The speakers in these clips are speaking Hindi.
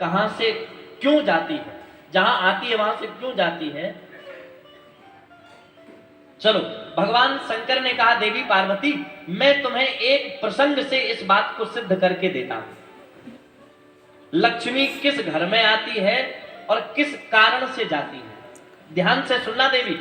कहां से क्यों जाती है, जहां आती है वहां से क्यों जाती है। चलो, भगवान शंकर ने कहा देवी पार्वती, मैं तुम्हें एक प्रसंग से इस बात को सिद्ध करके देता हूं। लक्ष्मी किस घर में आती है और किस कारण से जाती है। ध्यान से सुनना देवी,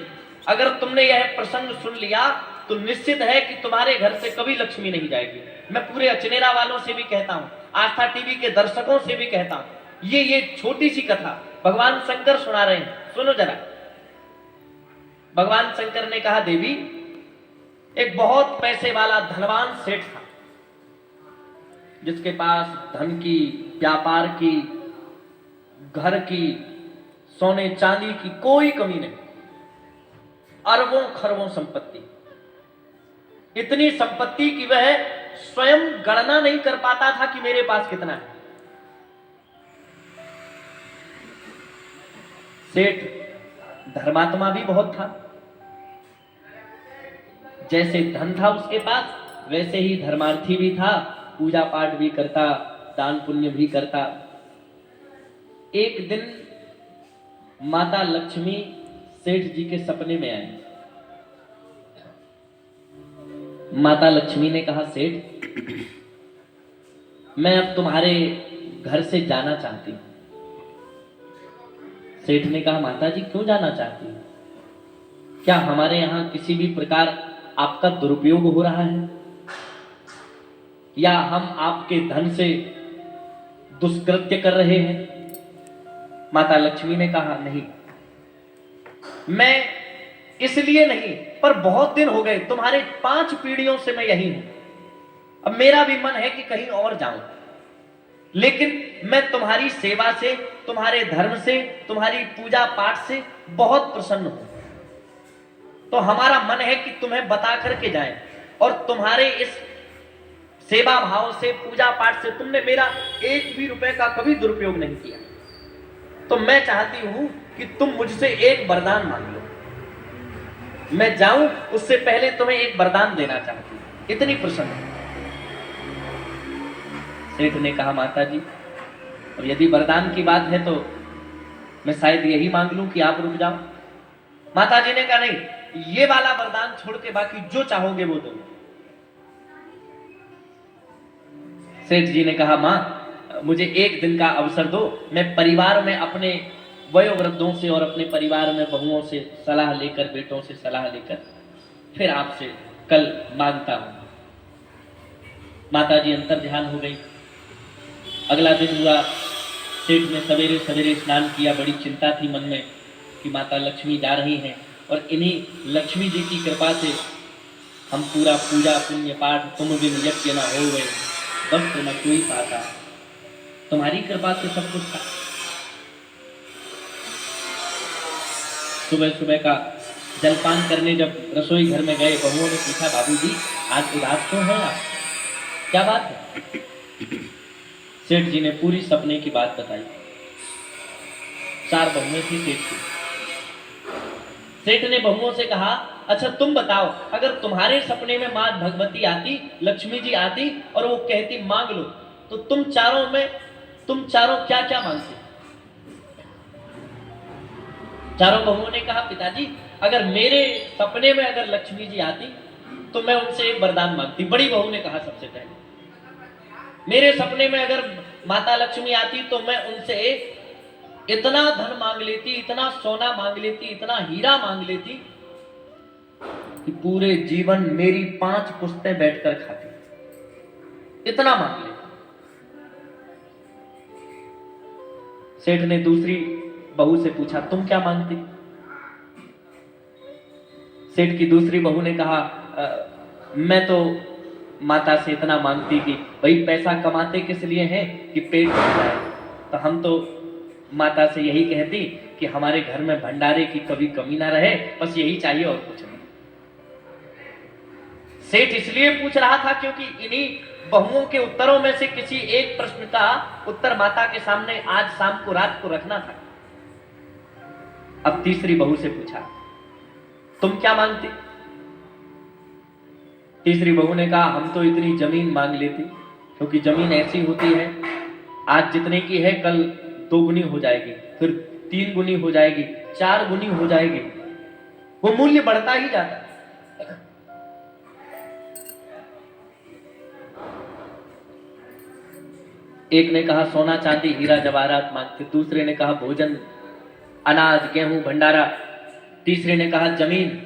अगर तुमने यह प्रसंग सुन लिया तो निश्चित है कि तुम्हारे घर से कभी लक्ष्मी नहीं जाएगी। मैं पूरे अचनेरा वालों से भी कहता हूं, आस्था टीवी के दर्शकों से भी कहता हूं, ये छोटी सी कथा भगवान शंकर सुना रहे हैं, सुनो जरा। भगवान शंकर ने कहा देवी, एक बहुत पैसे वाला धनवान सेठ था, जिसके पास धन की, व्यापार की, घर की, सोने चांदी की कोई कमी नहीं, अरबों खरबों संपत्ति, इतनी संपत्ति कि वह स्वयं गणना नहीं कर पाता था कि मेरे पास कितना है। सेठ धर्मात्मा भी बहुत था, जैसे धन था उसके पास वैसे ही धर्मार्थी भी था, पूजा पाठ भी करता, दान पुण्य भी करता। एक दिन माता लक्ष्मी सेठ जी के सपने में आई। माता लक्ष्मी ने कहा, सेठ मैं अब तुम्हारे घर से जाना चाहती हूं। सेठ ने कहा, माता जी क्यों जाना चाहती हूं? क्या हमारे यहां किसी भी प्रकार आपका दुरुपयोग हो रहा है, या हम आपके धन से दुष्कृत्य कर रहे हैं? माता लक्ष्मी ने कहा, नहीं, मैं इसलिए नहीं, पर बहुत दिन हो गए, तुम्हारे 5 पीढ़ियों से मैं यही हूं। अब मेरा भी मन है कि कहीं और जाऊं, लेकिन मैं तुम्हारी सेवा से, तुम्हारे धर्म से, तुम्हारी पूजा पाठ से बहुत प्रसन्न हूं। तो हमारा मन है कि तुम्हें बता करके जाएं, और तुम्हारे इस सेवा भाव से, पूजा पाठ से तुमने मेरा 1 भी रुपए का कभी दुरुपयोग नहीं किया। तो मैं चाहती हूं कि तुम मुझसे एक वरदान मांग लो। मैं जाऊं उससे पहले तुम्हें एक वरदान देना चाहती हूं, इतनी प्रसन्न है। सेठ ने कहा, माता जी, और यदि वरदान की बात है तो मैं शायद यही मांग लूं कि आप रुक जाओ। माता जी ने कहा, नहीं, ये वाला वरदान छोड़ के बाकी जो चाहोगे वो दो। सेठ जी ने कहा, मां मुझे एक दिन का अवसर दो, मैं परिवार में अपने वयोवृद्धों से और अपने परिवार में बहुओं से सलाह लेकर, बेटों से सलाह लेकर फिर आपसे कल मांगता हूं। माता जी अंतर ध्यान हो गई। अगला दिन हुआ, सेठ ने सवेरे सवेरे स्नान किया। बड़ी चिंता थी मन में कि माता लक्ष्मी जा रही हैं, और इन्हीं लक्ष्मी जी की कृपा से हम पूरा पूजा पुण्य पाठ तुम बिन यज्ञ न हो गए, बस न कोई पाता, तुम्हारी कृपा से सब कुछ था। सुबह सुबह का जलपान करने जब रसोई घर में गए, बहुओं ने पूछा, बाबूजी आज उदास क्यों हैं आप, क्या बात है? सेठ जी ने पूरी सपने की बात बताई। 4 बहुएं थी सेठ की। सेठ ने बहुओं से कहा, अच्छा तुम बताओ, अगर तुम्हारे सपने में मां भगवती आती, लक्ष्मी जी आती और वो कहती मांग लो, तो तुम चारों क्या क्या मांगते? चारों बहुओं ने कहा, पिताजी अगर मेरे सपने में अगर लक्ष्मी जी आती तो मैं उनसे एक वरदान मांगती। बड़ी बहू ने कहा, सबसे पहले मेरे सपने में अगर माता लक्ष्मी आती तो मैं उनसे इतना धन मांग लेती, इतना सोना मांग लेती, इतना हीरा मांग लेती कि पूरे जीवन मेरी 5 पुश्तें बैठकर खाती, इतना मांग लेती। सेठ ने दूसरी बहू से पूछा, तुम क्या मांगती? सेठ की दूसरी बहू ने कहा, मैं तो माता से इतना मांगती कि भाई पैसा कमाते किस लिए हैं कि पेट भर जाए, तो हम तो माता से यही कहती कि हमारे घर में भंडारे की कभी कमी ना रहे, बस यही चाहिए और कुछ नहीं। सेठ इसलिए पूछ रहा था क्योंकि इन्हीं बहुओं के उत्तरों में से किसी एक प्रश्न का उत्तर माता के सामने आज शाम को, रात को रखना था। अब तीसरी बहू से पूछा, तुम क्या मांगती? तीसरी बहू ने कहा, हम तो इतनी जमीन मांग लेती, क्योंकि जमीन ऐसी होती है आज जितने की है कल 2 गुनी हो जाएगी, फिर 3 गुनी हो जाएगी, 4 गुनी हो जाएगी। वो मूल्य बढ़ता ही जाता है। एक ने कहा सोना चांदी हीरा जवाहरात मांगते, दूसरे ने कहा भोजन अनाज गेहूं भंडारा, तीसरे ने कहा जमीन,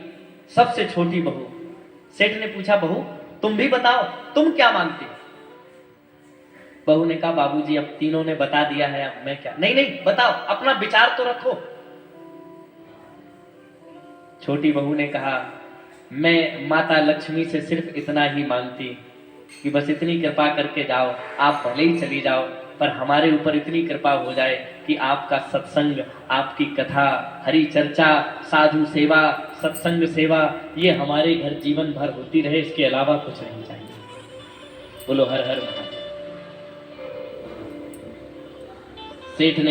सबसे छोटी बहू। सेठ ने पूछा बहू तुम भी बताओ तुम क्या मांगती हो? बहू ने कहा बाबूजी अब तीनों ने बता दिया है, अब मैं क्या। नहीं नहीं बताओ, अपना विचार तो रखो। छोटी बहू ने कहा मैं माता लक्ष्मी से सिर्फ इतना ही मांगती कि बस इतनी कृपा करके जाओ, आप भले ही चली जाओ पर हमारे ऊपर इतनी कृपा हो जाए कि आपका सत्संग, आपकी कथा, हरि चर्चा, साधु सेवा, सत्संग सेवा ये हमारे घर जीवन भर होती रहे, इसके अलावा कुछ नहीं चाहिए। बोलो हर हर महादेव। सेठ ने